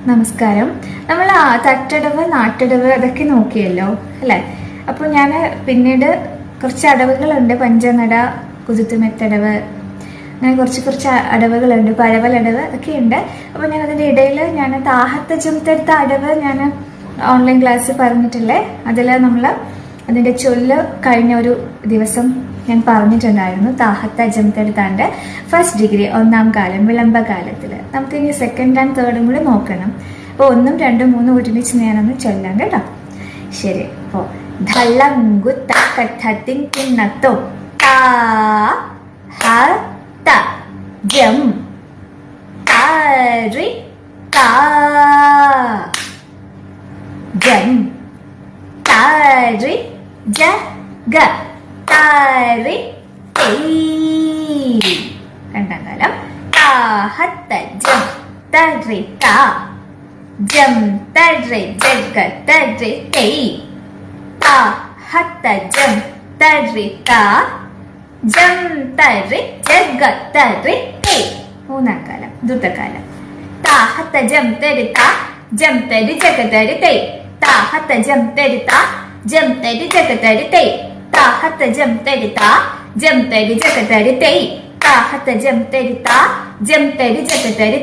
നമസ്കാരം. നമ്മൾ തട്ടടവ്, നാട്ടടവ് അതൊക്കെ നോക്കിയല്ലോ അല്ലേ? അപ്പോൾ ഞാൻ പിന്നീട് കുറച്ച് അടവുകളുണ്ട്. പഞ്ചനട, കുതുത്തുമെത്തടവ്, അങ്ങനെ കുറച്ച് അടവുകളുണ്ട്. പരവലടവ് ഒക്കെ ഉണ്ട്. അപ്പോൾ ഞാൻ അതിൻ്റെ ഇടയിൽ ഞാൻ താഹത്ത ജംതെടുത്ത അടവ് ഞാൻ ഓൺലൈൻ ക്ലാസ് പറഞ്ഞിട്ടില്ലേ, അതിൽ നമ്മൾ അതിൻ്റെ ചൊല്ല് കഴിഞ്ഞ ഒരു ദിവസം ഞാൻ പറഞ്ഞിട്ടുണ്ടായിരുന്നു. താഹത്ത ജംതെടുത്താൻ്റെ ഫസ്റ്റ് ഡിഗ്രി ഒന്നാം കാലം വിളംബകാലത്തിൽ. നമുക്ക് ഇനി സെക്കൻഡ് ആൻഡ് തേർഡും കൂടി നോക്കണം. അപ്പോൾ 1, 2, 3 ഒരുമിച്ച് ഞാനൊന്ന് ചൊല്ലാം കേട്ടോ. ശരി. അപ്പോൾ ധളങ്കു തക്കത്തിൻ കിണ്ണത്തോ താഹത്ത ജം താരി താ ജം താരി ജഗ താരി രണ്ടാം കാലം താഹത്ത ജം തരി താ ജം തരി ജഗ തരി താഹത്ത ജം തരി താ ജം തരി ജഗ തരി മൂന്നാം കാലം ദ്രുതകാലം താഹത്ത ജം തരി താ ജം തരി ജഗ തരി താഹത്ത ജം തരി താ ജം തരി ജഗ തരി താഹത്ത ജം തരി താ ജം തരി ജഗ തരി താഹത്ത ജം തരി താ ജം തരി ജഗ തരി